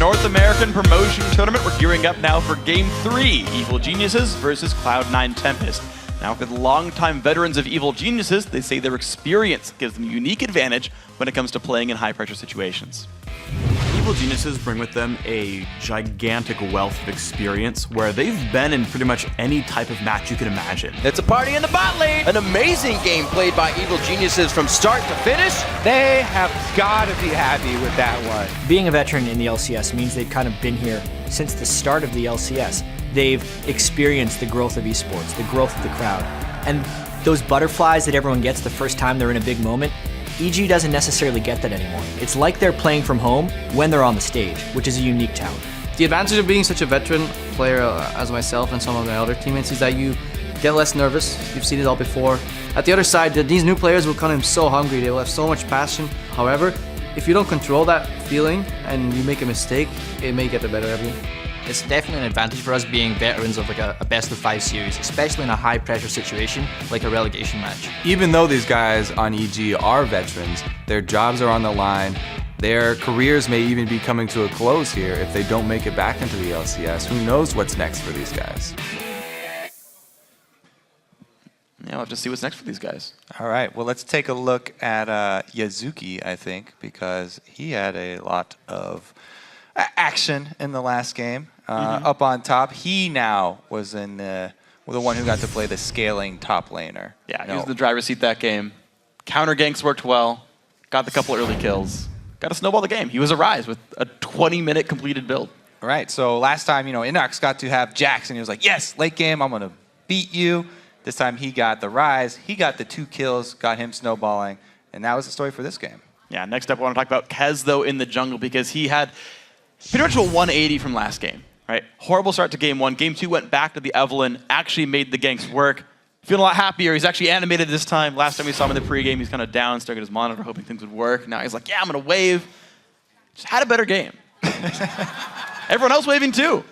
North American Promotion Tournament. We're gearing up now for Game 3, Evil Geniuses versus Cloud9 Tempest. Now, with longtime veterans of Evil Geniuses, they say their experience gives them a unique advantage when it comes to playing in high-pressure situations. Evil Geniuses bring with them a gigantic wealth of experience where they've been in pretty much any type of match you can imagine. It's a party in the bot lane. An amazing game played by Evil Geniuses from start to finish. They have got to be happy with that one. Being a veteran in the LCS means they've kind of been here since the start of the LCS. They've experienced the growth of esports, the growth of the crowd. And those butterflies that everyone gets the first time they're in a big moment, EG doesn't necessarily get that anymore. It's like they're playing from home when they're on the stage, which is a unique talent. The advantage of being such a veteran player as myself and some of my other teammates is that you get less nervous. You've seen it all before. At the other side, these new players will come in so hungry. They will have so much passion. However, if you don't control that feeling and you make a mistake, it may get the better of you. It's definitely an advantage for us being veterans of like a best-of-5 series, especially in a high-pressure situation like a relegation match. Even though these guys on EG are veterans, their jobs are on the line. Their careers may even be coming to a close here if they don't make it back into the LCS. Who knows what's next for these guys? Yeah, we'll have to see what's next for these guys. All right, well, let's take a look at Yazuki, I think, because he had a lot of action in the last game. Up on top, he now was in the one who got to play the scaling top laner. Yeah, he was in the driver's seat that game. Counter ganks worked well. Got the couple early kills. Got to snowball the game. He was a Rise with a 20-minute completed build. Right, so last time, Inox got to have Jax, and he was like, yes, late game, I'm going to beat you. This time he got the Rise. He got the 2 kills, got him snowballing, and that was the story for this game. Yeah, next up I want to talk about Kez, though, in the jungle, because he had pretty much a 180 from last game. Right? Horrible start to game 1. Game 2 went back to the Evelyn, actually made the ganks work. Feeling a lot happier. He's actually animated this time. Last time we saw him in the pregame, he's kind of down, staring at his monitor, hoping things would work. Now he's like, yeah, I'm going to wave. Just had a better game. Everyone else waving too.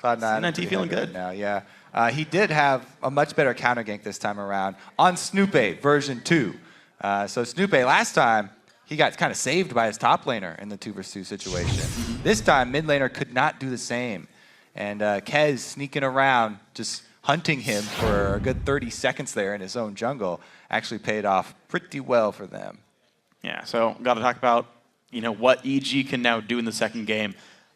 Cloud9 C9T feeling good. Now, yeah. He did have a much better counter gank this time around on Snoopé version 2. So Snoopé last time, he got kind of saved by his top laner in the 2 vs 2 situation. This time, mid laner could not do the same. And Kez sneaking around, just hunting him for a good 30 seconds there in his own jungle, actually paid off pretty well for them. Yeah, so got to talk about what EG can now do in the second game.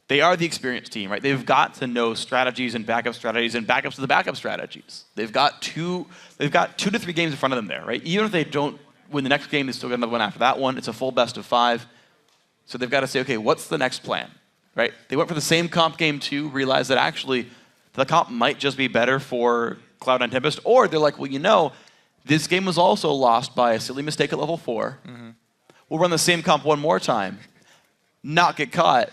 They are the experienced team, right? They've got to know strategies and backups of the backup strategies. They've got 2 to 3 games in front of them there, right? Even if they don't win the next game, they still got another one after that one. It's a full best of 5. So they've got to say, okay, what's the next plan, right? They went for the same comp game 2, realized that actually the comp might just be better for Cloud9 Tempest, or they're like, well, this game was also lost by a silly mistake at level 4. We'll run the same comp one more time, not get caught,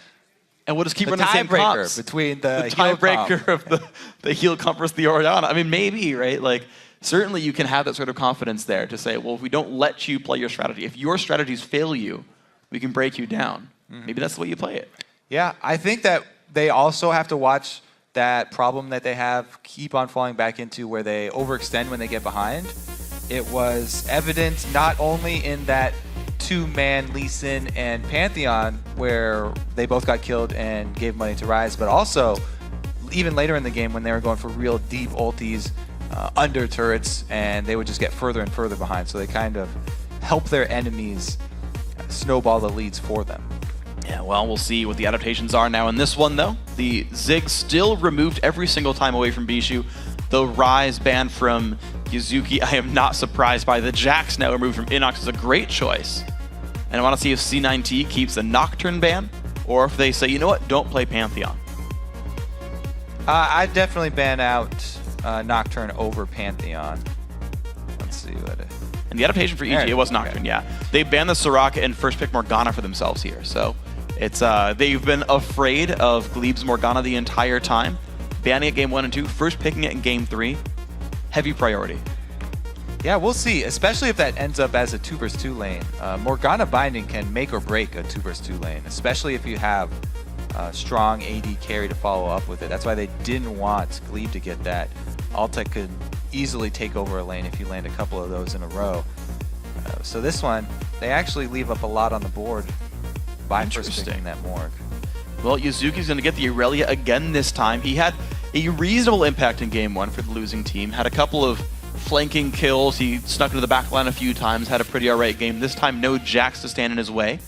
and we'll just keep running the same comps. Between the tiebreaker of the heal comp versus the Orianna. I mean, maybe, right? Like, certainly you can have that sort of confidence there to say, well, if we don't let you play your strategy, if your strategies fail you, we can break you down. Maybe that's the way you play it. Yeah, I think that they also have to watch that problem that they have keep on falling back into where they overextend when they get behind. It was evident not only in that 2-man Lee Sin and Pantheon where they both got killed and gave money to Rise, but also even later in the game when they were going for real deep ultis under turrets, and they would just get further and further behind. So they kind of help their enemies snowball the leads for them. Yeah, well, we'll see what the adaptations are now in this one, though. The Zig still removed every single time away from Bishu. The Rise banned from Yazuki, I am not surprised by. The Jax now removed from Inox is a great choice. And I want to see if C9T keeps the Nocturne ban, or if they say, you know what, don't play Pantheon. I'd definitely ban out Nocturne over Pantheon. Let's see what it... And the adaptation for EG, it was Nocturne, yeah. They banned the Soraka and first pick Morgana for themselves here. So it's they've been afraid of Gleb's Morgana the entire time. Banning it game 1 and 2, first picking it in game 3. Heavy priority. Yeah, we'll see, especially if that ends up as a 2 vs 2 lane. Morgana binding can make or break a 2 vs 2 lane, especially if you have a strong AD carry to follow up with it. That's why they didn't want Glebe to get that. Alta could easily take over a lane if you land a couple of those in a row. So this one, they actually leave up a lot on the board by first picking that Morg. Well, Yuzuki's going to get the Aurelia again this time. He had a reasonable impact in game 1 for the losing team. Had a couple of flanking kills. He snuck into the back line a few times. Had a pretty alright game. This time, no Jax to stand in his way.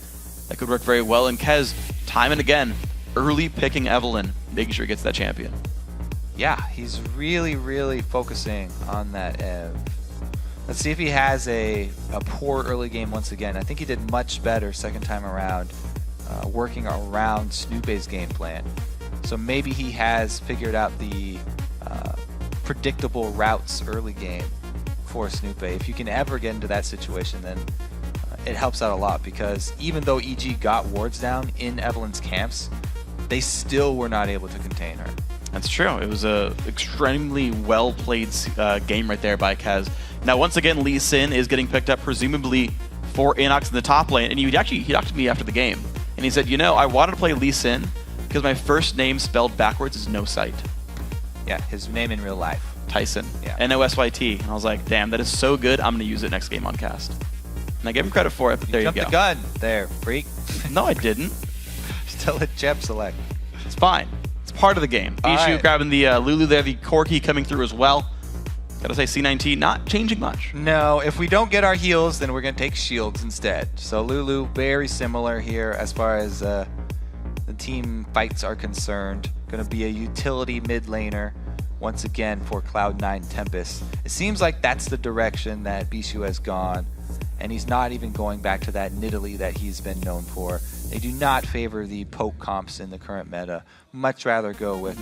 That could work very well. And Kez, time and again, early picking Evelynn, making sure he gets that champion. Yeah, he's really, really focusing on that Ev. Let's see if he has a poor early game once again. I think he did much better second time around, working around Snoop's game plan. So maybe he has figured out the predictable routes early game for Snoop. If you can ever get into that situation, then it helps out a lot, because even though EG got wards down in Evelynn's camps, they still were not able to contain her. That's true. It was a extremely well-played game right there by Kez. Now, once again, Lee Sin is getting picked up, presumably for Inox in the top lane. And he talked to me after the game, and he said, you know, I wanted to play Lee Sin because my first name spelled backwards is No Sight. Yeah, his name in real life. Tyson. Yeah. N-O-S-Y-T. And I was like, damn, that is so good. I'm going to use it next game on cast. And I gave him credit for it, but there you go. Jumped the gun there, freak. No, I didn't. Still a Jeb select. It's fine. It's part of the game. Bishu right. grabbing the Lulu there, the Corki coming through as well. Gotta say, C9T not changing much. No, if we don't get our heals, then we're going to take shields instead. So Lulu, very similar here as far as the team fights are concerned. Going to be a utility mid laner once again for Cloud9 Tempest. It seems like that's the direction that Bishu has gone, and he's not even going back to that Nidalee that he's been known for. They do not favor the poke comps in the current meta. Much rather go with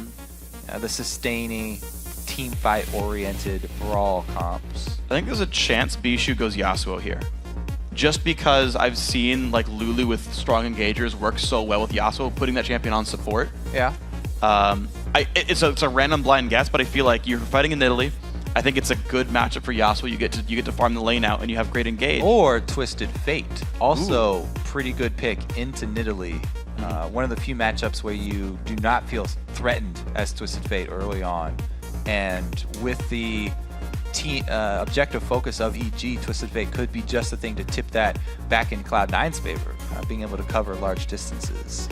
the sustaining, team fight oriented brawl comps. I think there's a chance Bishu goes Yasuo here. Just because I've seen like Lulu with strong engagers work so well with Yasuo, putting that champion on support. Yeah. It's a random blind guess, but I feel like you're fighting in Italy. I think it's a good matchup for Yasuo. You get to farm the lane out, and you have great engage. Or Twisted Fate, also pretty good pick into Nidalee. One of the few matchups where you do not feel threatened as Twisted Fate early on, and with the objective focus of EG, Twisted Fate could be just the thing to tip that back in Cloud9's favor, being able to cover large distances.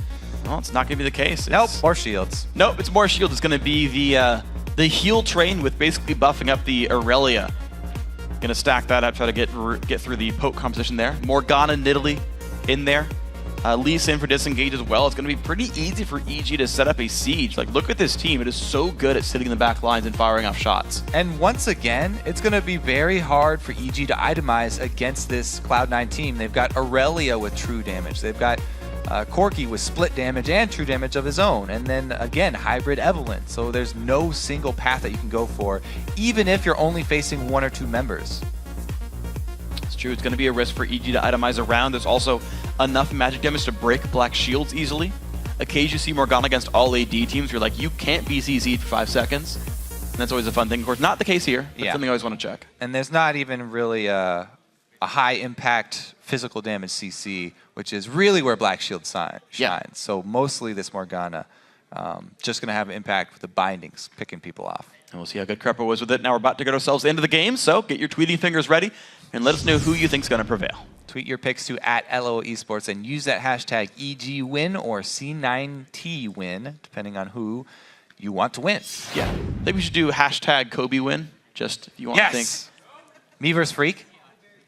Well, it's not going to be the case. Nope, more shields. Nope, it's more shields. It's going to be the heal train with basically buffing up the Aurelia. Going to stack that up, try to get through the poke composition there. Morgana, Nidalee in there. Lee Sin for disengage as well. It's going to be pretty easy for EG to set up a siege. Like, look at this team. It is so good at sitting in the back lines and firing off shots. And once again, it's going to be very hard for EG to itemize against this Cloud9 team. They've got Aurelia with true damage. They've got Corki with split damage and true damage of his own. And then, again, hybrid Evelynn. So there's no single path that you can go for, even if you're only facing one or two members. It's true. It's going to be a risk for EG to itemize around. There's also enough magic damage to break black shields easily. Occasionally you see Morgana against all AD teams. You're like, you can't be CC'd for 5 seconds. And that's always a fun thing. Of course, not the case here. That's something I always want to check. And there's not even really a high impact physical damage CC, which is really where Black Shield shines. Yeah. So mostly this Morgana just going to have an impact with the bindings, picking people off. And we'll see how good Crepo was with it. Now we're about to get ourselves into the game, so get your tweeting fingers ready and let us know who you think is going to prevail. Tweet your picks to @LOL Esports and use that hashtag EGWin or C9T win, depending on who you want to win. Yeah. I think we should do hashtag Kobe win, just if you want to think. Me versus Freak?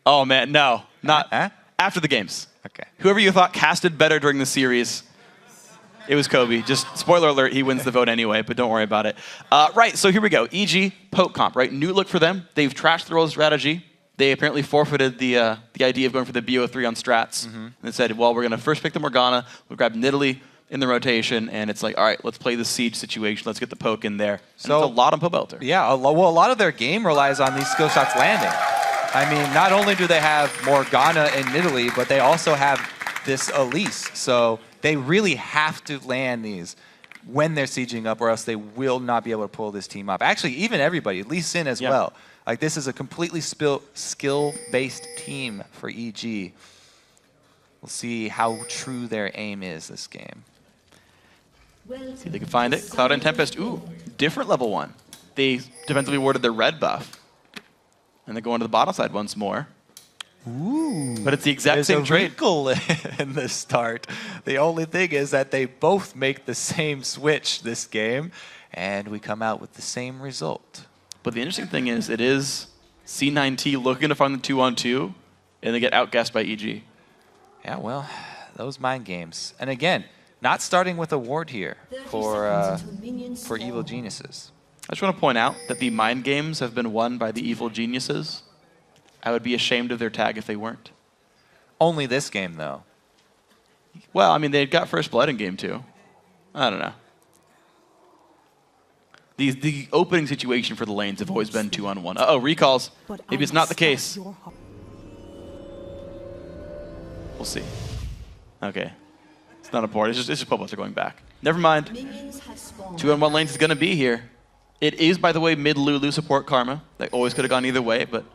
Oh, man, no. Not Huh? after the games. Okay. Whoever you thought casted better during the series, it was Kobe. Just spoiler alert, he wins the vote anyway, but don't worry about it. Right, so here we go. EG, poke comp, right? New look for them. They've trashed the role strategy. They apparently forfeited the idea of going for the BO3 on strats. And they said, well, we're going to first pick the Morgana. We'll grab Nidalee in the rotation. And it's like, all right, let's play the siege situation. Let's get the poke in there. And So- it's a lot on Pobelter. Yeah, a lot of their game relies on these skill shots landing. I mean, not only do they have Morgana and Nidalee, but they also have this Elise. So they really have to land these when they're sieging up, or else they will not be able to pull this team up. Actually, even everybody, Lee Sin as well. Like, this is a completely skill-based team for EG. We'll see how true their aim is this game. See if they can find it. Cloud and Tempest. Ooh, different level 1. They defensively awarded the red buff. And they're going to the bottom side once more. Ooh. But it's the exact same There's a trade. wrinkle in the start. The only thing is that they both make the same switch this game, and we come out with the same result. But the interesting thing is, it is C9T looking to find the 2-on-2, and they get outgassed by EG. Yeah, well, those mind games. And again, not starting with a ward here for Evil Geniuses. I just want to point out that the mind games have been won by the Evil Geniuses. I would be ashamed of their tag if they weren't. Only this game, though. Well, I mean, they got first blood in game 2. I don't know. The opening situation for the lanes have always been 2-on-1. Uh-oh, recalls. Maybe it's not the case. We'll see. Okay. It's not important. It's just Pobos are going back. Never mind. 2-on-1 lanes is going to be here. It is, by the way, mid Lulu support Karma. That always could have gone either way, but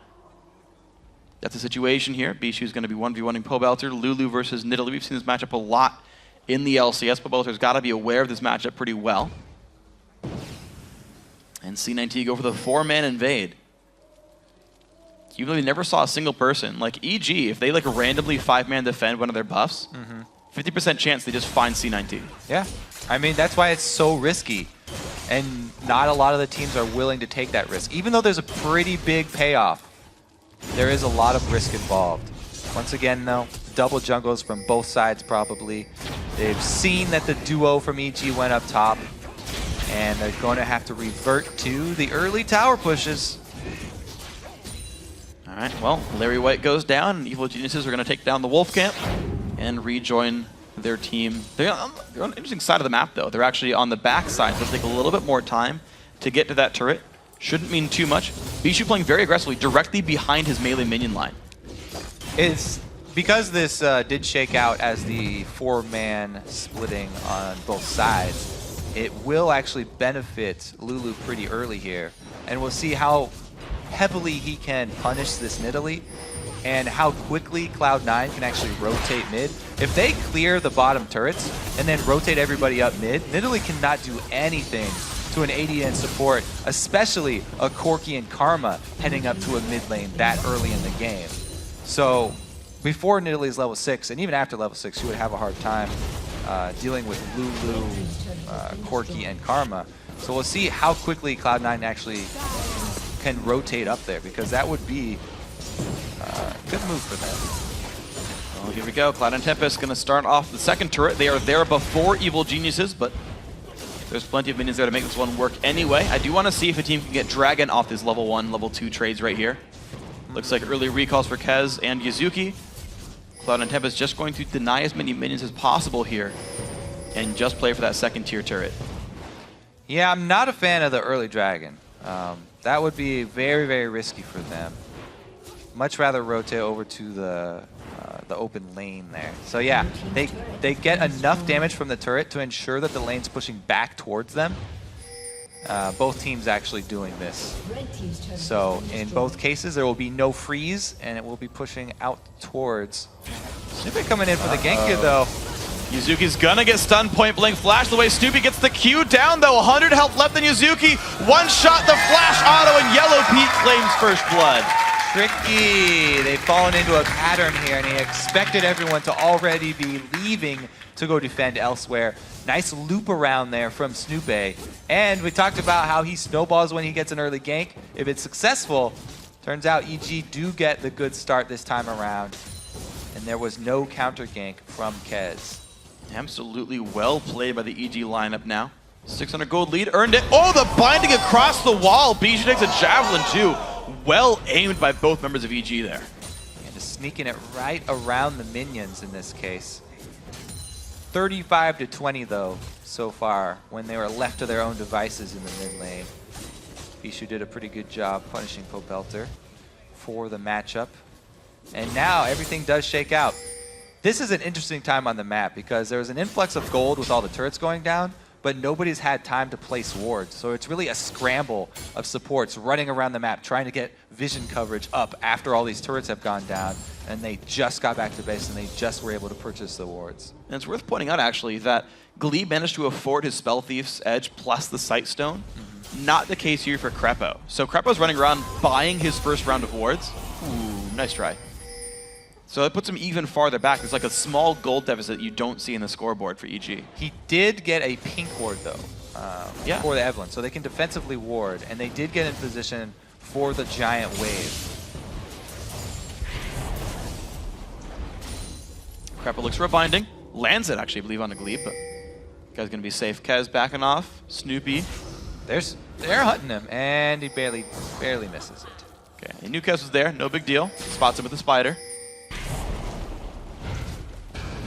that's the situation here. Bishu is going to be 1v1ing Pobelter. Lulu versus Nidalee. We've seen this matchup a lot in the LCS. Pobelter's got to be aware of this matchup pretty well. And C9T go for the 4-man invade. Even though they never saw a single person, like EG, if they like randomly 5-man defend one of their buffs, 50% chance they just find C9T. Yeah, I mean, that's why it's so risky. And not a lot of the teams are willing to take that risk. Even though there's a pretty big payoff, there is a lot of risk involved. Once again, though, double jungles from both sides probably. They've seen that the duo from EG went up top, and they're going to have to revert to the early tower pushes. All right, well, Larry White goes down, and Evil Geniuses are going to take down the Wolf Camp and rejoin their team. They're on an interesting side of the map, though. They're actually on the back side, so it'll take a little bit more time to get to that turret. Shouldn't mean too much. Bishu playing very aggressively, directly behind his melee minion line. It's because this did shake out as the 4-man splitting on both sides. It will actually benefit Lulu pretty early here, and we'll see how heavily he can punish this Nidalee and how quickly Cloud9 can actually rotate mid. If they clear the bottom turrets and then rotate everybody up mid, Nidalee cannot do anything to an ADN support, especially a Corki and Karma heading up to a mid lane that early in the game. So before Nidalee's level 6, and even after level 6, you would have a hard time dealing with Lulu, Corki, and Karma. So we'll see how quickly Cloud9 actually can rotate up there, because that would be a good move for them. Well, here we go. Cloud and Tempest going to start off the second turret. They are there before Evil Geniuses, but there's plenty of minions there to make this one work anyway. I do want to see if a team can get Dragon off these level 1, level 2 trades right here. Looks like early recalls for Kez and Yuzuki. Cloud and Tempest just going to deny as many minions as possible here and just play for that second tier turret. Yeah, I'm not a fan of the early Dragon. That would be very, very risky for them. Much rather rotate over to the open lane there. So yeah, they get enough damage from the turret to ensure that the lane's pushing back towards them. Both teams actually doing this. So in both cases, there will be no freeze, and it will be pushing out towards. Snoopy coming in for the gank here, though. Yuzuki's gonna get stunned, point blank flash the way Snoopy gets the Q down, though. 100 health left in Yuzuki. One shot, the flash auto, and Yellow Pete claims first blood. Tricky. They've fallen into a pattern here, and he expected everyone to already be leaving to go defend elsewhere. Nice loop around there from Snoopy. And we talked about how he snowballs when he gets an early gank. If it's successful, turns out EG do get the good start this time around. And there was no counter gank from Kez. Absolutely well played by the EG lineup now. 600 gold lead, earned it. Oh, the binding across the wall. Bijou takes a javelin too. Well aimed by both members of EG there. And just sneaking it right around the minions in this case. 35 to 20 though, so far, when they were left to their own devices in the mid lane. Bijou did a pretty good job punishing Pobelter for the matchup. And now everything does shake out. This is an interesting time on the map because there was an influx of gold with all the turrets going down, but nobody's had time to place wards. So it's really a scramble of supports running around the map, trying to get vision coverage up after all these turrets have gone down, and they just got back to base and they just were able to purchase the wards. And it's worth pointing out, actually, that Glebe managed to afford his Spell Thief's Edge plus the Sight Stone. Not the case here for Krepo. So Krepo's running around buying his first round of wards. Ooh, nice try. So that puts him even farther back. There's like a small gold deficit you don't see in the scoreboard for EG. He did get a pink ward, though, Yeah. for the Evelyn, so they can defensively ward, and they did get in position for the giant wave. Creppa looks for a binding. Lands it, actually, I believe, on a Glebe, but guy's going to be safe. Kez backing off. Snoopy. They're hunting him, and he barely misses it. Okay, he knew Kez was there. No big deal. Spots him with the spider.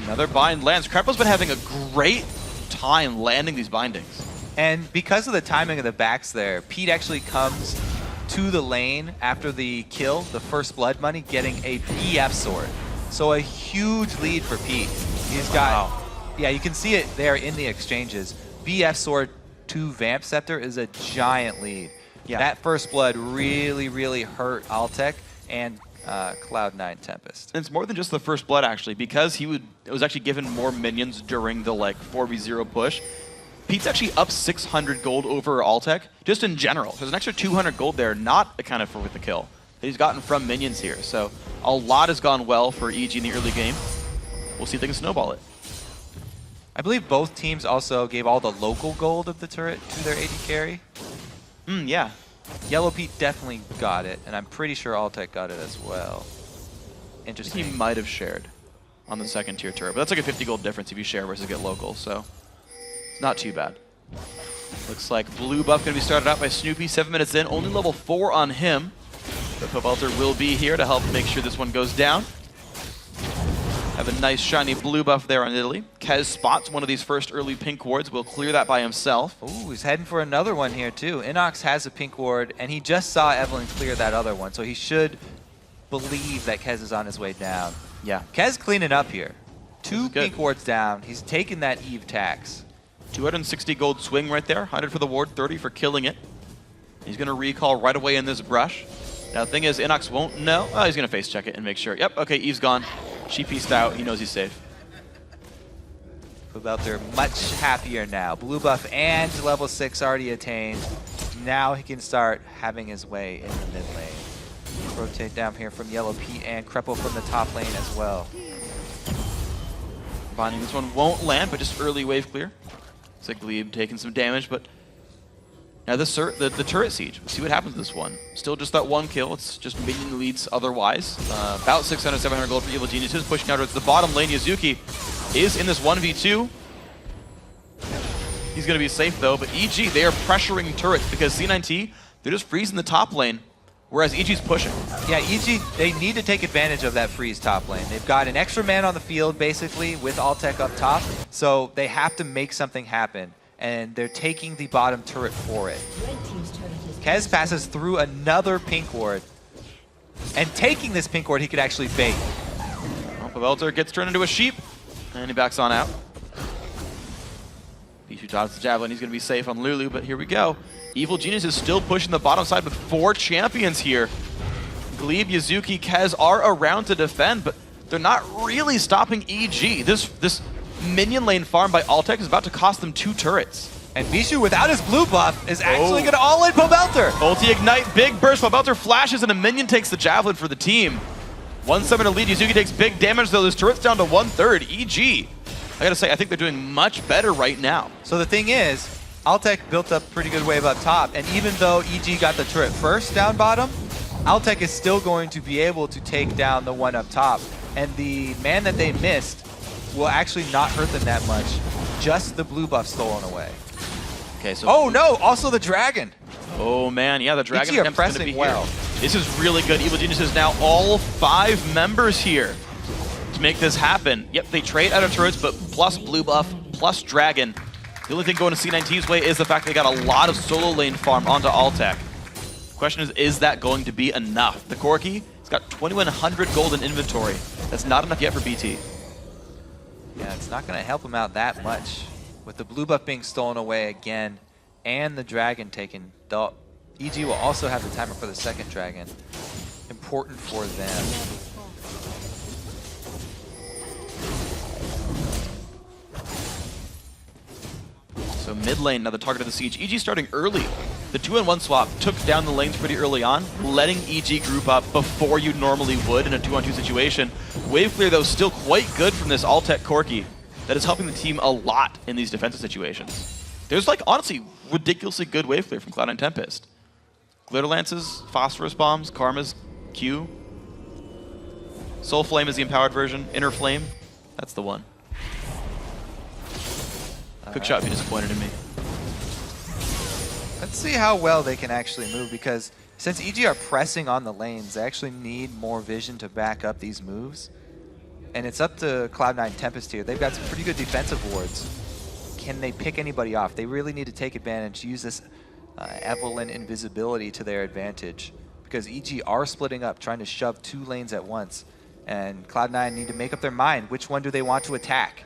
Another bind lands. Creppa's been having a great time landing these bindings. And because of the timing of the backs there, Pete actually comes to the lane after the kill, the first blood money, getting a BF sword. So a huge lead for Pete. He's got, yeah, you can see it there in the exchanges. BF sword to Vamp Scepter is a giant lead. Yeah. That first blood really, really hurt Altec and Cloud9 Tempest. And it's more than just the first blood, actually, because it was actually given more minions during the 4v0 push. Pete's actually up 600 gold over Altec, just in general. There's an extra 200 gold there, not accounted for with the kill, that he's gotten from minions here. So a lot has gone well for EG in the early game. We'll see if they can snowball it. I believe both teams also gave all the local gold of the turret to their AD carry. Yeah. Yellow Pete definitely got it, and I'm pretty sure Altec got it as well. I think Interesting. he might have shared on the second tier turret, but that's like a 50 gold difference if you share versus get local, so it's not too bad. Looks like blue buff going to be started out by Snoopy, 7 minutes in, only level 4 on him. But Pobelter will be here to help make sure this one goes down. Have a nice shiny blue buff there on Italy. Kez spots one of these first early pink wards, will clear that by himself. Ooh, he's heading for another one here too. Inox has a pink ward, and he just saw Evelyn clear that other one, so he should believe that Kez is on his way down. Yeah. Kez cleaning up here. This 2 is good. pink wards down. He's taking that Eve tax. 260 gold swing right there, 100 for the ward, 30 for killing it. He's going to recall right away in this brush. Now the thing is, Inox won't know. Oh, he's going to face check it and make sure. Yep, okay, Eve's gone. She pieced out. He knows he's safe. Pobelter much happier now. Blue buff and level 6 already attained. Now he can start having his way in the mid lane. Rotate down here from Yellow Pete and Crepple from the top lane as well. Binding this one won't land, but just early wave clear. Looks like Glebe taking some damage, but now the turret siege. We'll see what happens to this one. Still just that one kill. It's just minion leads otherwise. About 600, 700 gold for Evil Geniuses. Pushing out towards the bottom lane. Yazuki is in this 1v2. He's going to be safe though, but EG, they are pressuring turrets because C9T, they're just freezing the top lane, whereas EG's pushing. Yeah, EG, they need to take advantage of that freeze top lane. They've got an extra man on the field, basically, with Altec up top, so they have to make something happen, and they're taking the bottom turret for it. Kez passes through another pink ward, and taking this pink ward, he could actually bait. Well, Pobelter gets turned into a sheep, and he backs on out. Bishu dodges the javelin. He's going to be safe on Lulu, but here we go. Evil Genius is still pushing the bottom side with 4 champions here. Glebe, Yazuki, Kez are around to defend, but they're not really stopping EG. This minion lane farm by Altec is about to cost them 2 turrets. And Bishu, without his blue buff, is actually going to all-in Pobelter. Ulti Ignite, big burst. Pobelter flashes, and a minion takes the javelin for the team. 1-7 to lead. Yazuki takes big damage, though. This turret's down to 1/3. EG, I gotta say, I think they're doing much better right now. So the thing is, Altec built up pretty good wave up top, and even though EG got the turret first down bottom, Altec is still going to be able to take down the one up top. And the man that they missed will actually not hurt them that much. Just the blue buff stolen away. Okay, so Oh no, also the dragon. oh man, yeah, the dragon EG are attempt's gonna pressing be well. here. This is really good. Evil Genius is now all 5 members here to make this happen. Yep, they trade out of turrets, but plus blue buff, plus dragon. The only thing going to C9T's way is the fact they got a lot of solo lane farm onto Altec. The question is that going to be enough? The Corki, it's got 2,100 gold in inventory. That's not enough yet for BT. Yeah, it's not going to help him out that much. With the blue buff being stolen away again, and the dragon taken, the EG will also have the timer for the second dragon. Important for them. So mid lane, now the target of the siege. EG starting early The 2-on-1 swap took down the lanes pretty early on, letting EG group up before you normally would in a 2-on-2 situation. Wave clear, though, still quite good from this Altec Corki that is helping the team a lot in these defensive situations. There's, like, honestly, ridiculously good wave clear from Cloud9 Tempest. Glitter Lances, Phosphorus Bombs, Karma's Q. Soul Flame is the empowered version. Inner Flame, that's the one. Quick shot would be disappointed in me. Let's see how well they can actually move, because since EG are pressing on the lanes, they actually need more vision to back up these moves. And it's up to Cloud9 Tempest here. They've got some pretty good defensive wards. Can they pick anybody off? They really need to take advantage, use this Evelyn invisibility to their advantage, because EG are splitting up, trying to shove 2 lanes at once. And Cloud9 need to make up their mind. Which one do they want to attack?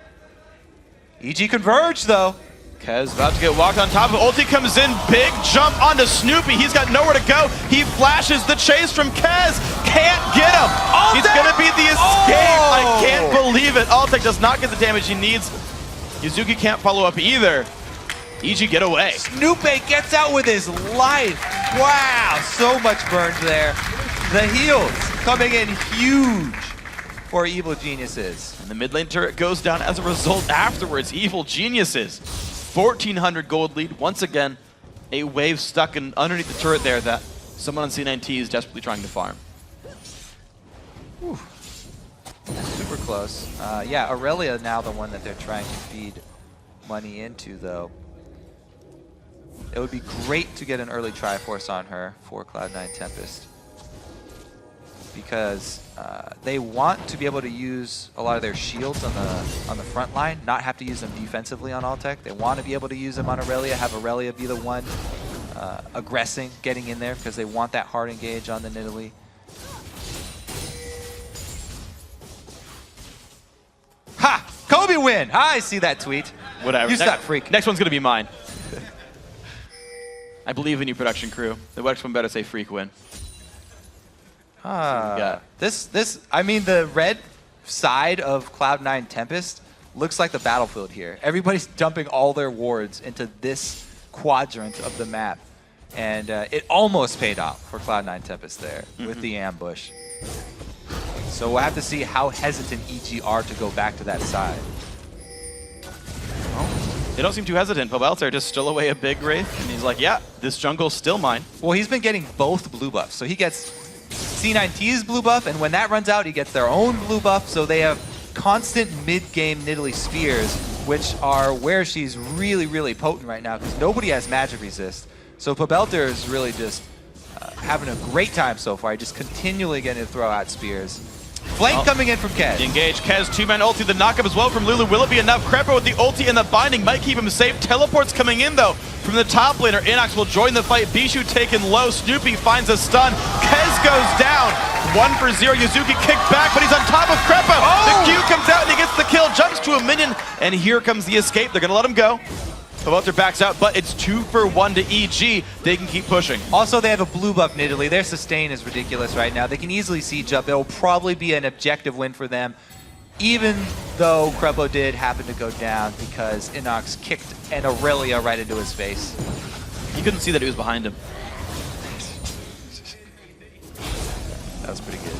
EG converge, though. Kez about to get walked on top of. Ulti comes in, big jump onto Snoopy. He's got nowhere to go. He flashes the chase from Kez. Can't get him. Altec! He's going to be the escape. I can't believe it. Altec does not get the damage he needs. Yuzuki can't follow up either. EG get away. Snoopy gets out with his life. Wow, so much burned there. The heals coming in huge for Evil Geniuses. And the mid lane turret goes down as a result afterwards. Evil Geniuses. 1,400 gold lead. Once again, a wave stuck underneath the turret there that someone on C9T is desperately trying to farm. Whew. Super close. Yeah, Aurelia now the one that they're trying to feed money into, though. It would be great to get an early Triforce on her for Cloud9 Tempest, because they want to be able to use a lot of their shields on the front line, not have to use them defensively on Altec. They want to be able to use them on Aurelia, have Aurelia be the one aggressing, getting in there, because they want that hard engage on the Nidalee. Ha! Kobe win! I see that tweet. Whatever. You suck, freak. Next one's going to be mine. I believe in you, production crew. The next one better say freak win. I mean, the red side of Cloud9 Tempest looks like the battlefield here. Everybody's dumping all their wards into this quadrant of the map. And it almost paid off for Cloud9 Tempest there with the ambush. So we'll have to see how hesitant EG are to go back to that side. They don't seem too hesitant. Pobelter just still away a big Wraith, and he's like, yeah, this jungle's still mine. Well, he's been getting both blue buffs. So he gets C9T's blue buff, and when that runs out, he gets their own blue buff. So they have constant mid-game Nidalee Spears, which are where she's really, really potent right now, because nobody has magic resist. So Pobelter is really just having a great time so far, just continually getting to throw out spears. Flank coming in from Kez. Engage Kez, 2-man ulti, the knockup as well from Lulu. Will it be enough? Crepo with the ulti and the binding might keep him safe. Teleports coming in though from the top laner. Inox will join the fight. Bishu taken low. Snoopy finds a stun. Kez goes down. 1-for-0. Yuzuki kicked back, but he's on top of Crepo. The Q comes out and he gets the kill. Jumps to a minion, and here comes the escape. They're going to let him go. Pobelter backs out, but it's 2-for-1 to EG. They can keep pushing. Also, they have a blue buff Nidalee. Their sustain is ridiculous right now. They can easily siege up. It'll probably be an objective win for them, even though Crepo did happen to go down because Inox kicked an Aurelia right into his face. You couldn't see that he was behind him. That was pretty good.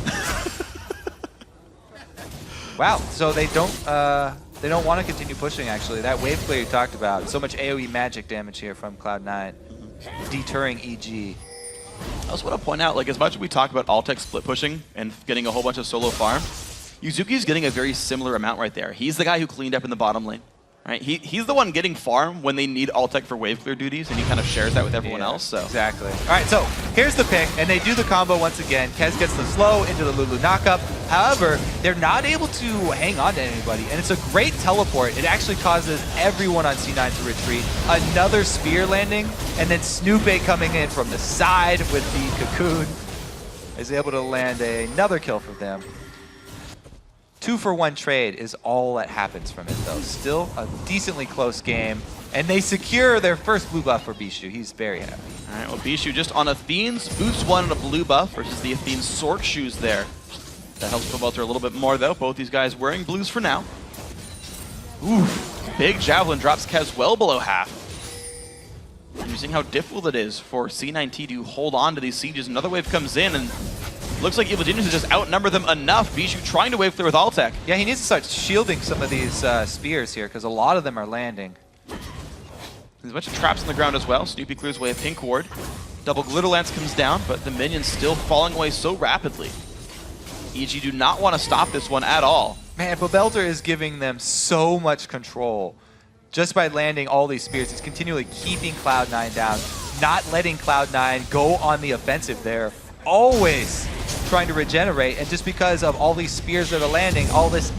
Wow, so they don't want to continue pushing, actually. That wave clear you talked about, so much AoE magic damage here from Cloud9, deterring EG. I also want to point out, like, as much as we talk about Altec split pushing and getting a whole bunch of solo farm, Yuzuki's getting a very similar amount right there. He's the guy who cleaned up in the bottom lane. Right? He's the one getting farm when they need Altec for wave clear duties, and he kind of shares that with everyone else. So exactly. All right, so here's the pick, and they do the combo once again. Kez gets the slow into the Lulu knockup. However, they're not able to hang on to anybody, and it's a great teleport. It actually causes everyone on C9 to retreat. Another spear landing, and then Snoopy coming in from the side with the cocoon is able to land another kill for them. 2-for-1 trade is all that happens from it, though. Still a decently close game, and they secure their first blue buff for Bishu. He's very happy. All right, well, Bishu just on Athene's boost 1 and a blue buff versus the Athene Sword Shoes there. That helps Pobelter a little bit more, though. Both these guys wearing blues for now. Ooh, big javelin drops Kez well below half. You're seeing how difficult it is for C9T to hold on to these sieges. Another wave comes in, and looks like Evil Geniuses just outnumber them enough. Bijou trying to wave clear with Altec. Yeah, he needs to start shielding some of these spears here, because a lot of them are landing. There's a bunch of traps on the ground as well. Snoopy clears away a pink ward. Double Glitter Lance comes down, but the minions still falling away so rapidly. EG do not want to stop this one at all. Man, Pobelter is giving them so much control. Just by landing all these spears, he's continually keeping Cloud9 down, not letting Cloud9 go on the offensive there. Always trying to regenerate, and just because of all these spears that are landing, all this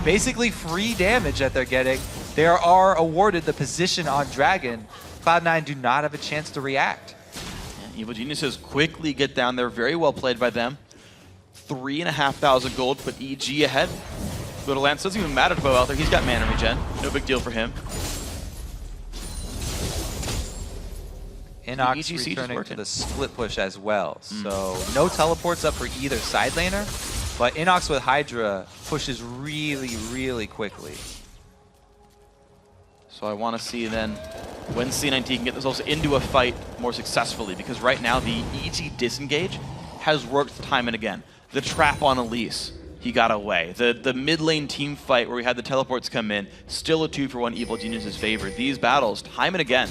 basically free damage that they're getting, they are awarded the position on Dragon. Cloud9 do not have a chance to react. Yeah, Evil Geniuses quickly get down there. Very well played by them. 3,500 gold, put EG ahead. Little Lance doesn't even matter to Bo out there. He's got mana regen. No big deal for him. Inox returning to the split push as well. So no teleports up for either side laner, but Inox with Hydra pushes really, really quickly. So I want to see then when C9T can get themselves into a fight more successfully, because right now the EG disengage has worked time and again. The trap on Elise, he got away. The mid lane team fight where we had the teleports come in, still a 2-for-1 Evil Geniuses favor. These battles, time and again,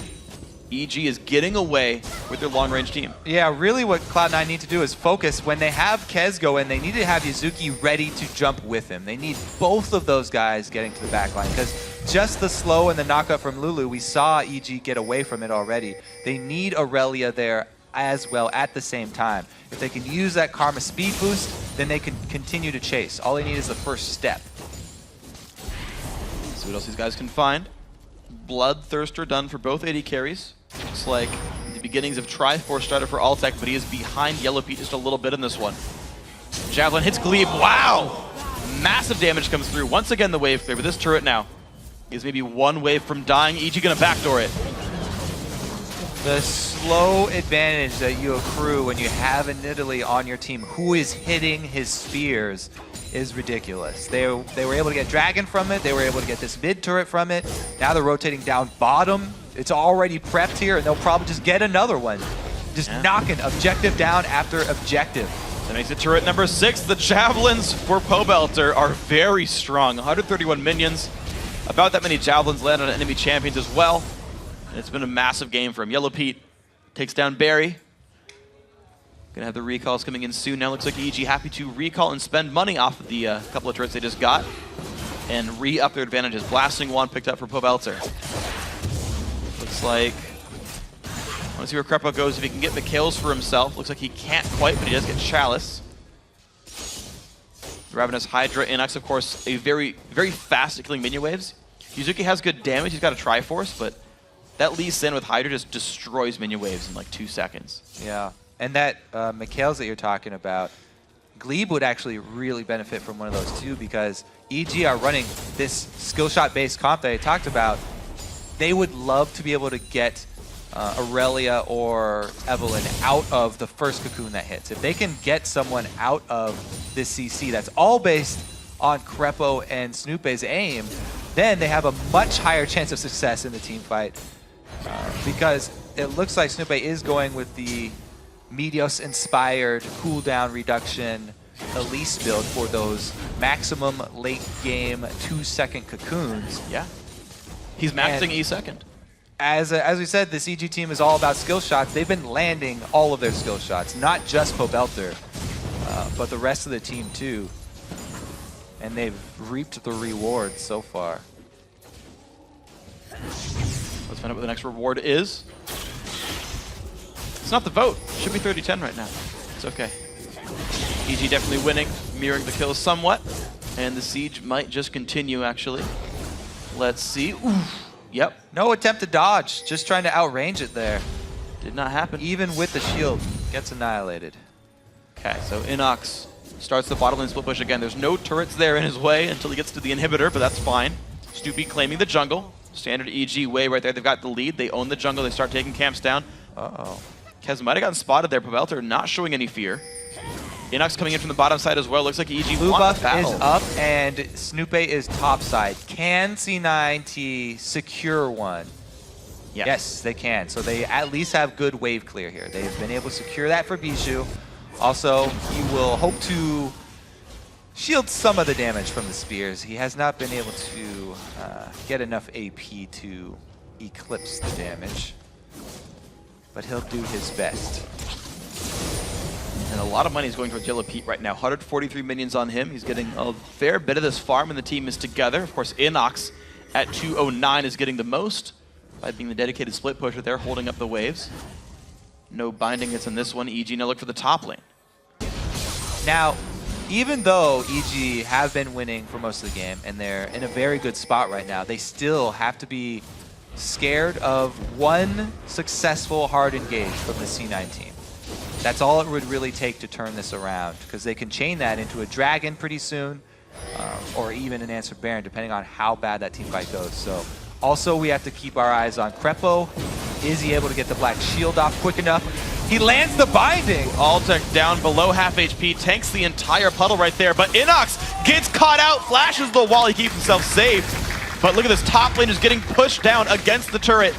EG is getting away with their long-range team. Yeah, really what Cloud9 need to do is focus. When they have Kez go in, they need to have Yuzuki ready to jump with him. They need both of those guys getting to the back line, because just the slow and the knockup from Lulu, we saw EG get away from it already. They need Aurelia there as well at the same time. If they can use that Karma speed boost, then they can continue to chase. All they need is the first step. See what else these guys can find. Bloodthirster done for both AD carries. Looks like the beginnings of Triforce started for Altec, but he is behind Yellow Pete just a little bit in this one. Javelin hits Glebe. Wow! Massive damage comes through. Once again, the wave clear, but this turret now is maybe one wave from dying. EG gonna backdoor it. The slow advantage that you accrue when you have an Italy on your team who is hitting his spears is ridiculous. They were able to get Dragon from it. They were able to get this mid turret from it. Now they're rotating down bottom. It's already prepped here, and they'll probably just get another one. Just knocking objective down after objective. That makes it turret number 6. The Javelins for Pobelter are very strong. 131 minions. About that many Javelins land on enemy champions as well. And it's been a massive game for him. Yellow Pete takes down Barry. Gonna have the recalls coming in soon. Now looks like EG happy to recall and spend money off of the couple of turrets they just got and re-up their advantages. Blasting Wand picked up for Pobelter. Looks like, I want to see where Krepo goes if he can get McHale's for himself. Looks like he can't quite, but he does get Chalice. Ravenous Hydra, Inox, of course, a very, very fast at killing minion waves. Yuzuki has good damage, he's got a Triforce, but that Lee Sin with Hydra just destroys minion waves in like 2 seconds. Yeah, and that McHale's that you're talking about, Glebe would actually really benefit from one of those too, because EG are running this skill shot based comp that I talked about. They would love to be able to get Aurelia or Evelyn out of the first cocoon that hits. If they can get someone out of this CC that's all based on Krepo and Snoopy's aim, then they have a much higher chance of success in the team fight. Because it looks like Snoopy is going with the Meteos-inspired cooldown reduction Elise build for those maximum late game 2-second cocoons. Yeah. He's maxing E2. As we said, this EG team is all about skill shots. They've been landing all of their skill shots, not just Pobelter, but the rest of the team too. And they've reaped the rewards so far. Let's find out what the next reward is. It's not the vote. It should be 30-10 right now. It's okay. EG definitely winning, mirroring the kills somewhat. And the siege might just continue, actually. Let's see. Oof. Yep. No attempt to dodge, just trying to outrange it there. Did not happen. Even with the shield, gets annihilated. Okay, so Inox starts the bottom lane split push again. There's no turrets there in his way until he gets to the inhibitor, but that's fine. Snoopy claiming the jungle. Standard EG way right there. They've got the lead. They own the jungle. They start taking camps down. Uh-oh. Kez might have gotten spotted there. Pobelter not showing any fear. Inox coming in from the bottom side as well. Looks like EG Blue wants buff the battle. is up and Snoopy is top side. Can C9T secure one? Yes, they can. So they at least have good wave clear here. They've been able to secure that for Bijou. Also, he will hope to shield some of the damage from the spears. He has not been able to get enough AP to eclipse the damage, but he'll do his best. And a lot of money is going towards Yellow Pete right now. 143 minions on him. He's getting a fair bit of this farm, and the team is together. Of course, Inox at 209 is getting the most by being the dedicated split pusher there, holding up the waves. No binding hits in this one. EG now look for the top lane. Now, even though EG have been winning for most of the game, and they're in a very good spot right now, they still have to be scared of one successful hard engage from the C9 team. That's all it would really take to turn this around, because they can chain that into a dragon pretty soon, or even an answered Baron, depending on how bad that team fight goes. So, also we have to keep our eyes on Krepo. Is he able to get the black shield off quick enough? He lands the binding! Altec down below half HP, tanks the entire puddle right there, but Inox gets caught out, flashes the wall, he keeps himself safe. But look at this top lane is getting pushed down against the turret.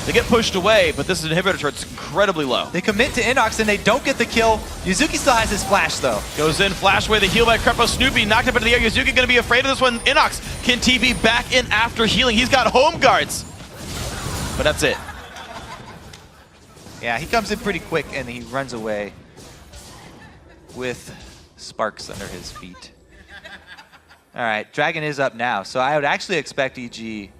They get pushed away, but this inhibitor turret's incredibly low. They commit to Inox and they don't get the kill. Yuzuki still has his flash though. Goes in, flash away, the heal by Krepo. Snoopy knocked up into the air. Yuzuki gonna be afraid of this one. Inox can TB back in after healing. He's got home guards. But that's it. Yeah, he comes in pretty quick and he runs away with sparks under his feet. All right, Dragon is up now. So I would actually expect EG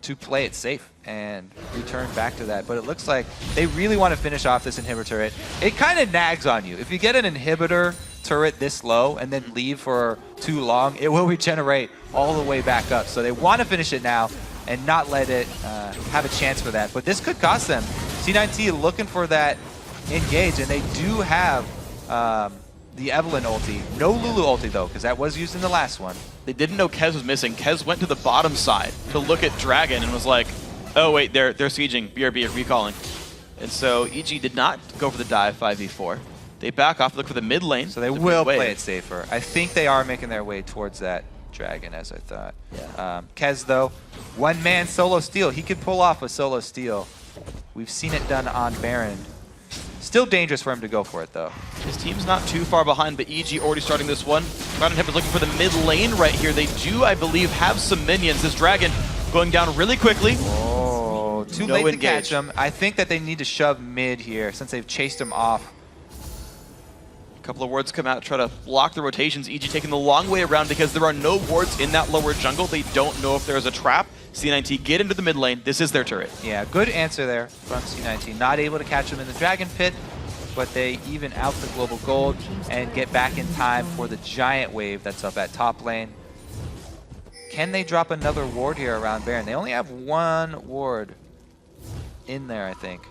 to play it safe and return back to that. But it looks like they really want to finish off this inhibitor turret. It kind of nags on you. If you get an inhibitor turret this low and then leave for too long, it will regenerate all the way back up. So they want to finish it now and not let it have a chance for that. But this could cost them. C9T looking for that engage, and they do have the Evelyn ulti. No Lulu ulti though, because that was used in the last one. They didn't know Kez was missing. Kez went to the bottom side to look at Dragon and was like, oh wait, they're sieging, BRB, recalling. And so EG did not go for the dive 5v4. They back off, look for the mid lane. So they will play it safer. I think they are making their way towards that Dragon, as I thought. Yeah. Kez though, one man solo steal. He could pull off a solo steal. We've seen it done on Baron. Still dangerous for him to go for it though. His team's not too far behind, but EG already starting this one. Ground Hip is looking for the mid lane right here. They do, I believe, have some minions. This Dragon going down really quickly. Oh, too late to catch him. I think that they need to shove mid here since they've chased him off. A couple of wards come out, try to block the rotations. EG taking the long way around because there are no wards in that lower jungle. They don't know if there is a trap. C9T get into the mid lane. This is their turret. Yeah, good answer there from C9T. Not able to catch him in the Dragon Pit, but they even out the global gold and get back in time for the giant wave that's up at top lane. Can they drop another ward here around Baron? They only have one ward in there, I think.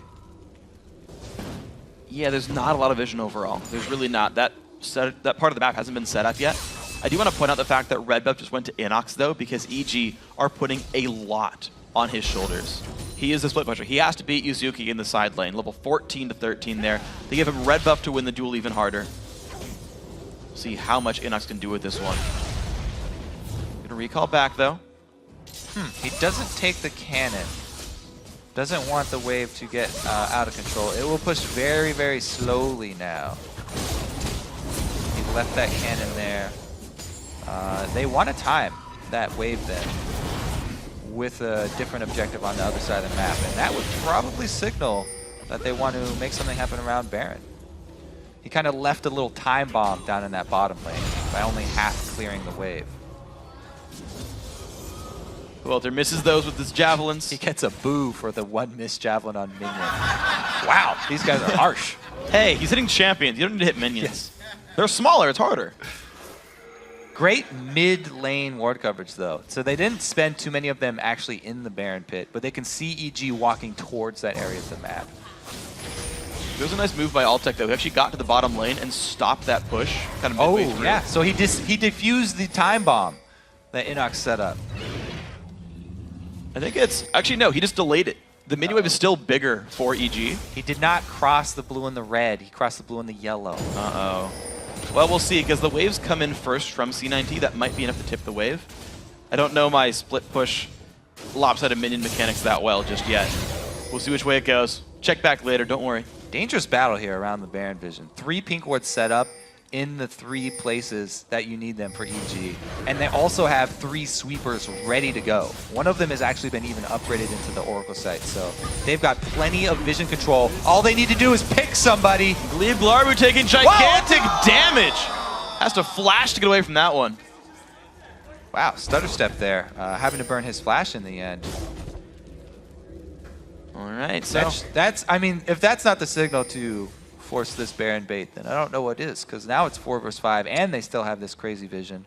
Yeah, there's not a lot of vision overall. There's really not. That part of the map hasn't been set up yet. I do want to point out the fact that Red Buff just went to Inox, though, because EG are putting a lot on his shoulders. He is a split pusher. He has to beat Yuzuki in the side lane, level 14 to 13 there. They give him Red Buff to win the duel even harder. See how much Inox can do with this one. Gonna recall back, though. He doesn't take the cannon. Doesn't want the wave to get out of control. It will push very, very slowly now. He left that cannon there. They want to time that wave then with a different objective on the other side of the map, and that would probably signal that they want to make something happen around Baron. He kind of left a little time bomb down in that bottom lane by only half clearing the wave. Welter misses those with his javelins. He gets a boo for the one missed javelin on minion. Wow, these guys are harsh. Hey, he's hitting champions. You don't need to hit minions. Yes. They're smaller, it's harder. Great mid-lane ward coverage, though. So they didn't spend too many of them actually in the Baron Pit, but they can see EG walking towards that area of the map. There was a nice move by Altec, though. He actually got to the bottom lane and stopped that push kind of midway through. Yeah. So he defused the time bomb that Inox set up. I think it's... Actually, no. He just delayed it. The mini wave is still bigger for EG. He did not cross the blue and the red. He crossed the blue and the yellow. Uh-oh. Well, we'll see, because the waves come in first from C9T. That might be enough to tip the wave. I don't know my split push lopsided minion mechanics that well just yet. We'll see which way it goes. Check back later, don't worry. Dangerous battle here around the Baron vision. 3 pink wards set up in the 3 places that you need them for EG. And they also have 3 sweepers ready to go. One of them has actually been even upgraded into the Oracle site, so they've got plenty of vision control. All they need to do is pick somebody. Glebe Glarbu taking gigantic damage. Has to flash to get away from that one. Wow, stutter step there, having to burn his flash in the end. All right, so I mean, if that's not the signal to force this Baron bait, then I don't know what is, because now it's 4 versus 5, and they still have this crazy vision.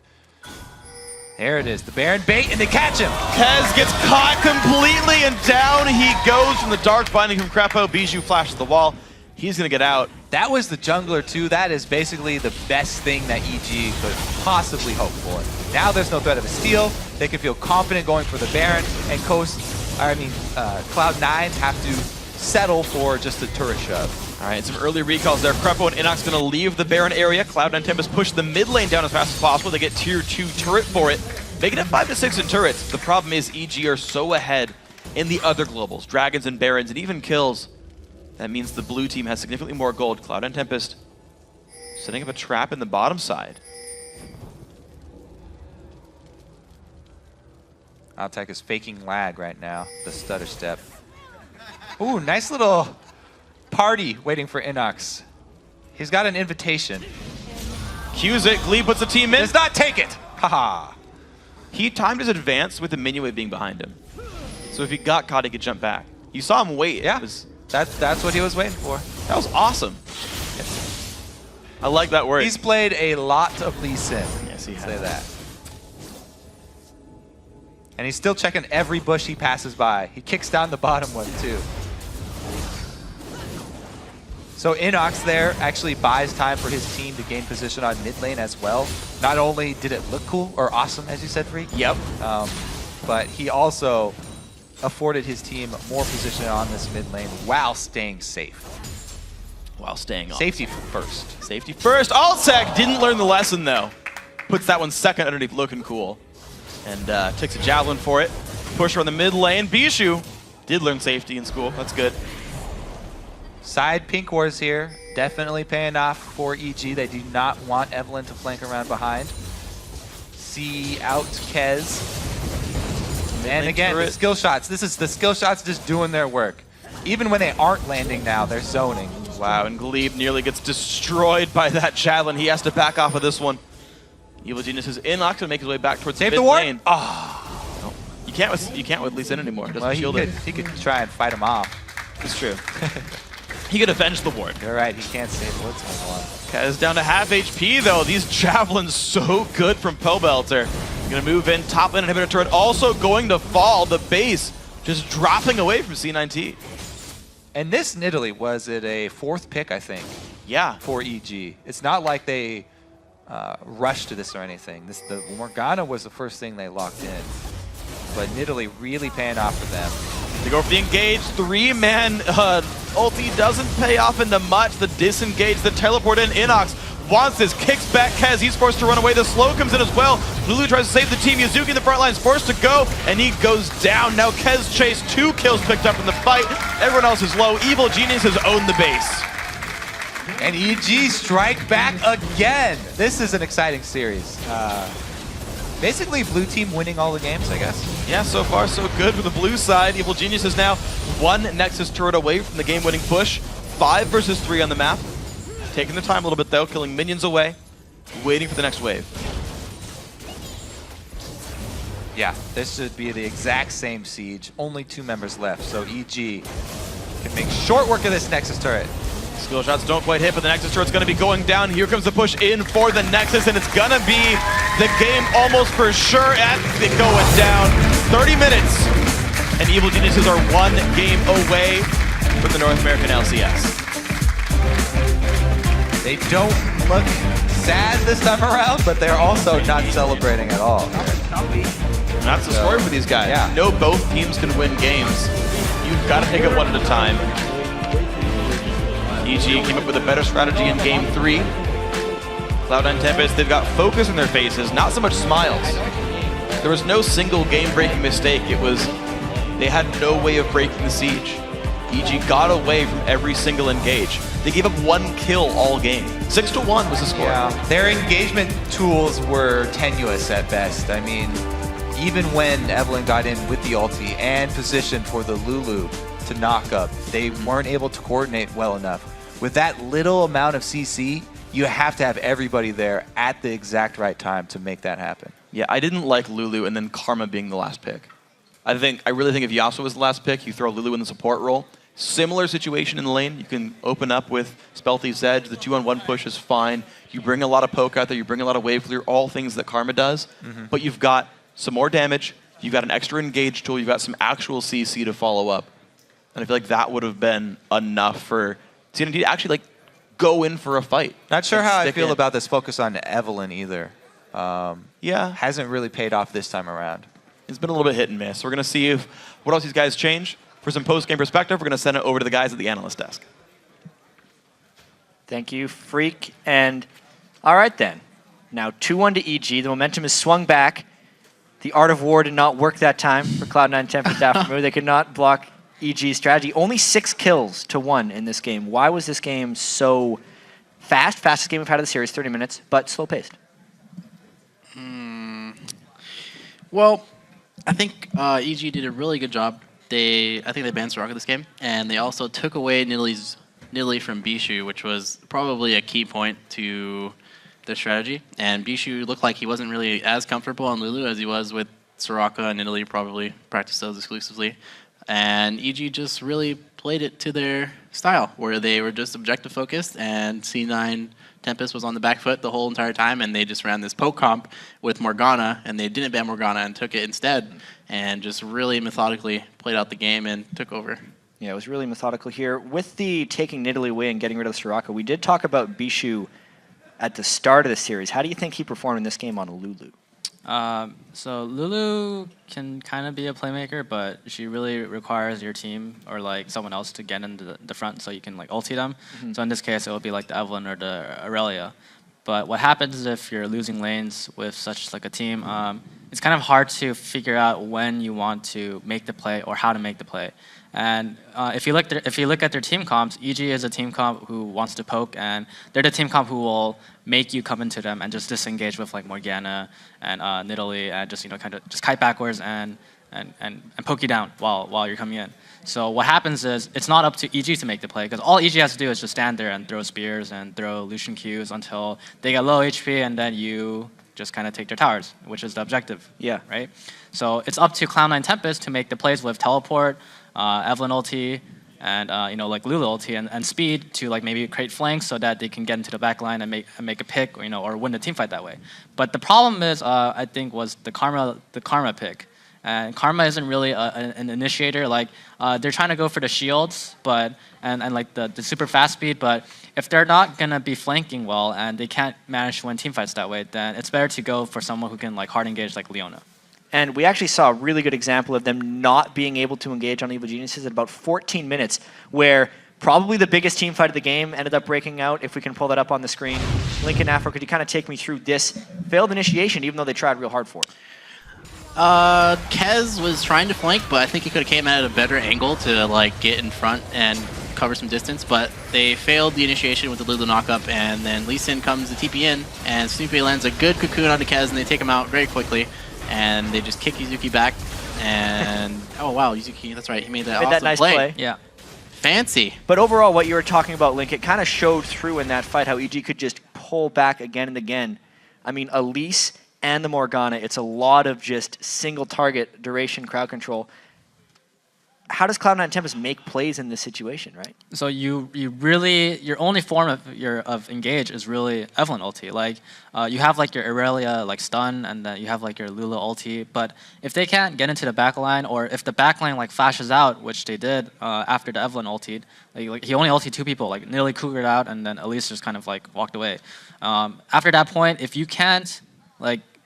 There it is, the Baron bait, and they catch him! Kez gets caught completely, and down he goes from the Dark Binding from Crepo. Bijou flashes the wall. He's going to get out. That was the jungler, too. That is basically the best thing that EG could possibly hope for. Now there's no threat of a steal. They can feel confident going for the Baron, and Cloud9 have to settle for just a turret shove. All right, some early recalls there. Crepo and Inox going to leave the Baron area. Cloud9 Tempest push the mid lane down as fast as possible. They get tier 2 turret for it, making it 5 to 6 in turrets. The problem is EG are so ahead in the other globals, Dragons and Barons, and even kills. That means the blue team has significantly more gold. Cloud9 Tempest setting up a trap in the bottom side. Altek is faking lag right now, the stutter step. Ooh, nice little party waiting for Inox. He's got an invitation. Cues it, Glebe puts the team in. Does not take it! Haha. He timed his advance with the minion wave being behind him. So if he got caught, he could jump back. You saw him wait. Yeah, that's what he was waiting for. That was awesome. I like that word. He's played a lot of Lee Sin. Yes, he has. Say that. And he's still checking every bush he passes by. He kicks down the bottom one, too. So Inox there actually buys time for his team to gain position on mid lane as well. Not only did it look cool, or awesome, as you said, Freak. Yep. But he also afforded his team more position on this mid lane while staying safe. While staying on. Safety first. Safety first. Altek didn't learn the lesson, though. Puts that one second underneath looking cool. And takes a javelin for it. Pusher on the mid lane. Bijou did learn safety in school. That's good. Side pink wars here. Definitely paying off for EG. They do not want Evelynn to flank around behind. See out Kez. And again, the skill shots. This is the skill shots just doing their work. Even when they aren't landing now, they're zoning. Wow, and Glebe nearly gets destroyed by that javelin. He has to back off of this one. Evil Genius is in. Ox to make his way back towards the mid lane. Oh. No. You can't with Lee Sin anymore. Doesn't Well, shield it. he could try and fight him off. It's true. He could avenge the ward. You're right, he can't save what's going on. Kez down to half HP though. These javelins so good from Pobelter. Gonna move in, top lane inhibitor turret also going to fall. The base just dropping away from C9T. And this Nidalee, was it a 4th pick, I think? Yeah. For EG. It's not like they rushed to this or anything. The Morgana was the first thing they locked in. But Nidalee really paying off for them. They go for the engage, 3-man ulti doesn't pay off into much. The disengage, the teleport in. Inox wants this, kicks back Kez, he's forced to run away. The slow comes in as well. Lulu tries to save the team. Yuzuki in the front line is forced to go, and he goes down. Now Kez chase, 2 kills picked up in the fight. Everyone else is low. Evil Genius has owned the base. And EG strike back again. This is an exciting series. Basically, blue team winning all the games, I guess. Yeah, so far so good for the blue side. Evil Genius is now 1 Nexus turret away from the game-winning push. 5 versus 3 on the map. Taking their time a little bit though, killing minions away, waiting for the next wave. Yeah, this should be the exact same siege. Only 2 members left, so EG can make short work of this Nexus turret. Skill shots don't quite hit, but the Nexus turret's going to be going down. Here comes the push in for the Nexus, and it's going to be the game almost for sure at it going down. 30 minutes, and Evil Geniuses are 1 game away from the North American LCS. They don't look sad this time around, but they're also not celebrating at all. That's the story for these guys. Yeah. No, both teams can win games. You've got to take it one at a time. EG came up with a better strategy in game 3. Cloud9 Tempest, they've got focus in their faces, not so much smiles. There was no single game-breaking mistake. It was They had no way of breaking the siege. EG got away from every single engage. They gave up 1 kill all game. 6-1 was the score. Yeah, their engagement tools were tenuous at best. I mean, even when Evelyn got in with the ulti and positioned for the Lulu to knock up, they weren't able to coordinate well enough. With that little amount of CC, you have to have everybody there at the exact right time to make that happen. Yeah, I didn't like Lulu and then Karma being the last pick. I really think if Yasuo was the last pick, you throw Lulu in the support role. Similar situation in the lane. You can open up with Spelthy's Edge. The 2-on-1 push is fine. You bring a lot of poke out there. You bring a lot of wave clear, all things that Karma does. But you've got some more damage. You've got an extra engage tool. You've got some actual CC to follow up. And I feel like that would have been enough for C9T to actually go in for a fight. Not sure how I feel about this focus on Evelyn either. Yeah. Hasn't really paid off this time around. It's been a little bit hit and miss. We're going to see what else these guys change. For some post-game perspective, we're going to send it over to the guys at the analyst desk. Thank you, Freak. And all right then. Now 2-1 to EG. The momentum is swung back. The Art of War did not work that time for Cloud9 10 for Daphne. They could not block EG's strategy. Only 6 kills to 1 in this game. Why was this game so fast? Fastest game we've had of the series, 30 minutes, but slow-paced. Well, I think EG did a really good job. I think they banned Soraka this game, and they also took away Nidalee from Bishu, which was probably a key point to their strategy. And Bishu looked like he wasn't really as comfortable on Lulu as he was with Soraka, and Nidalee probably practiced those exclusively. And EG just really played it to their style, where they were just objective focused, and C9 Tempest was on the back foot the whole entire time, and they just ran this poke comp with Morgana, and they didn't ban Morgana and took it instead, and just really methodically played out the game and took over. Yeah, it was really methodical here. With the taking Nidalee away and getting rid of Soraka, we did talk about Bishu at the start of the series. How do you think he performed in this game on Lulu? So Lulu can kind of be a playmaker, but she really requires your team or someone else to get into the front so you can ulti them. So in this case, it would be like the Evelyn or the Aurelia. But what happens if you're losing lanes with such a team? It's kind of hard to figure out when you want to make the play or how to make the play. And if you look at their team comps, EG is a team comp who wants to poke, and they're the team comp who will make you come into them and just disengage with Morgana and Nidalee and just kind of just kite backwards and poke you down while you're coming in. So what happens is it's not up to EG to make the play, because all EG has to do is just stand there and throw spears and throw Lucian Qs until they get low HP, and then you just kind of take their towers, which is the objective. Yeah. Right. So it's up to Cloud9 Tempest to make the plays with teleport, Evelyn ulti, and Lulu ulti and speed to maybe create flanks so that they can get into the back line and make a pick, or win the team fight that way. But the problem is, I think, was the Karma pick. And Karma isn't really an initiator. They're trying to go for the shields, and the super fast speed. But if they're not gonna be flanking well and they can't manage to win team fights that way, then it's better to go for someone who can hard engage like Leona. And we actually saw a really good example of them not being able to engage on Evil Geniuses at about 14 minutes, where probably the biggest team fight of the game ended up breaking out. If we can pull that up on the screen. Lincoln Afro, could you kind of take me through this failed initiation, even though they tried real hard for it? Kez was trying to flank, but I think he could have came at a better angle to get in front and cover some distance, but they failed the initiation with the Lulu knockup, and then Lee Sin comes to TP in, and Snoopy lands a good cocoon onto Kez, and they take him out very quickly, and they just kick Yuzuki back, and oh wow, Yuzuki, that's right, he made that awesome nice play. Yeah. Fancy. But overall, what you were talking about, Link, it kind of showed through in that fight how EG could just pull back again and again. I mean, Elise and the Morgana, it's a lot of just single target duration crowd control. How does Cloud9 Tempest make plays in this situation, right? So you really, your only form of engage is really Evelyn ulti. You have your Aurelia stun, and then you have your Lulu ulti. But if they can't get into the backline, or if the backline flashes out, which they did after the Evelyn ultied, he only ultied 2 people, nearly cougared out, and then Elise just kind of walked away. After that point, if you can't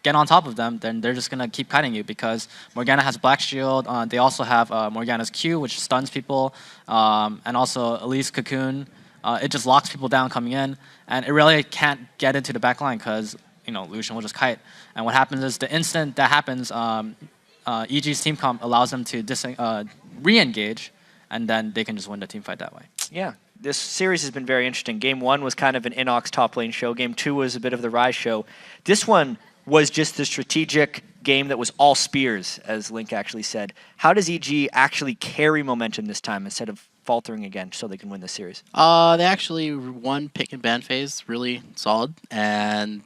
get on top of them, then they're just gonna keep kiting you, because Morgana has Black Shield. They also have Morgana's Q, which stuns people, and also Elise Cocoon. It just locks people down coming in, and it really can't get into the back line because Lucian will just kite. And what happens is the instant that happens, EG's team comp allows them to re-engage, and then they can just win the team fight that way. Yeah. This series has been very interesting. Game 1 was kind of an Inox top lane show. Game 2 was a bit of the Rise show. This one was just the strategic game that was all spears, as Link actually said. How does EG actually carry momentum this time instead of faltering again so they can win the series? They actually won pick and ban phase really solid, and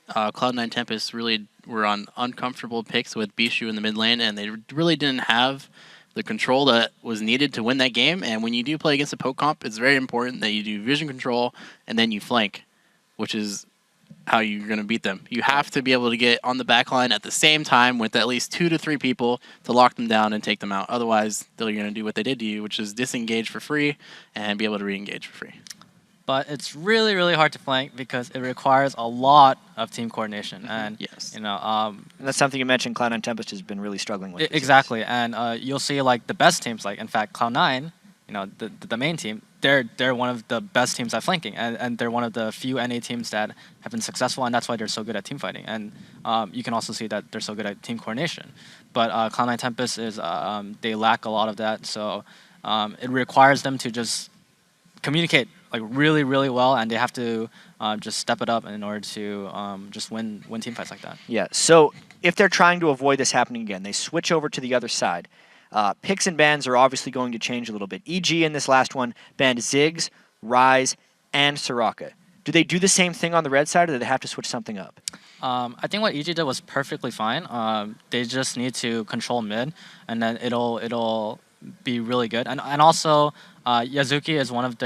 Cloud9 Tempest really were on uncomfortable picks with Bishu in the mid lane, and they really didn't have the control that was needed to win that game. And when you do play against a poke comp, it's very important that you do vision control and then you flank, which is how you're going to beat them. You have to be able to get on the back line at the same time with at least 2 to 3 people to lock them down and take them out. Otherwise, they're going to do what they did to you, which is disengage for free and be able to re-engage for free. But it's really, really hard to flank because it requires a lot of team coordination. And yes, and that's something you mentioned. Cloud9 Tempest has been really struggling with. Exactly, and you'll see like the best teams, like in fact Cloud9, the main team, they're one of the best teams at flanking, and they're one of the few NA teams that have been successful, and that's why they're so good at team fighting. And you can also see that they're so good at team coordination. But Cloud9 Tempest is they lack a lot of that, so it requires them to just communicate like really, really well, and they have to just step it up in order to just win team fights like that. Yeah. So if they're trying to avoid this happening again, they switch over to the other side. Picks and bans are obviously going to change a little bit. EG in this last one banned Ziggs, Rise, and Soraka. Do they do the same thing on the red side, or do they have to switch something up? I think what EG did was perfectly fine. They just need to control mid, and then it'll be really good. And also Yazuki is one of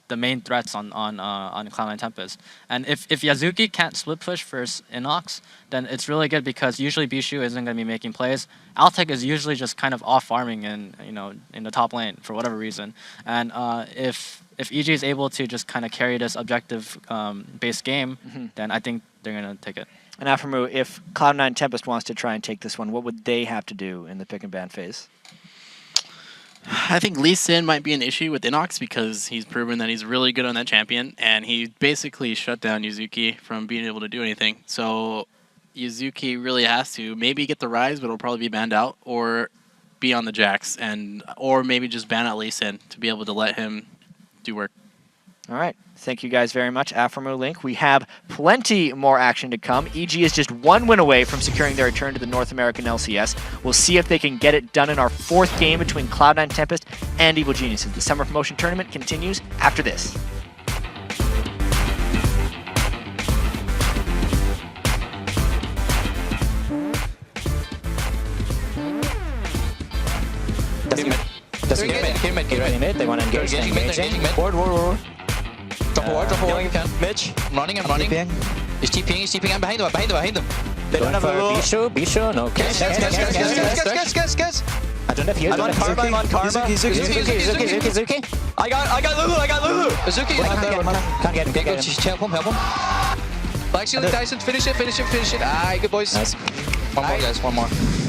the main threats on Cloud9 Tempest. And if Yazuki can't split push versus Inox, then it's really good because usually Bishu isn't going to be making plays. Altec is usually just kind of off farming in the top lane for whatever reason. And if EG is able to just kind of carry this objective based game, then I think they're going to take it. And Aphromoo, if Cloud9 Tempest wants to try and take this one, what would they have to do in the pick and ban phase? I think Lee Sin might be an issue with Inox because he's proven that he's really good on that champion, and he basically shut down Yuzuki from being able to do anything. So Yuzuki really has to maybe get the Rise, but it'll probably be banned out, or be on the Jax, or maybe just ban out Lee Sin to be able to let him do work. All right. Thank you guys very much, Aphromoo, Link. We have plenty more action to come. EG is just 1 win away from securing their return to the North American LCS. We'll see if they can get it done in our 4th game between Cloud9 Tempest and Evil Geniuses. The Summer Promotion Tournament continues after this. Doesn't get mid. They want to engage. Engaging mid. Ward. Drop a ward. Mitch. I'm running. He's TPing. I'm behind them. They don't have Bishu. No. Guess. I don't have heals. I'm on Karma. Zuki. I got Lulu. Zuki. Can't get him. Just help him. Black Shield, Tyson. Finish it. Good boys. Nice. One more, guys.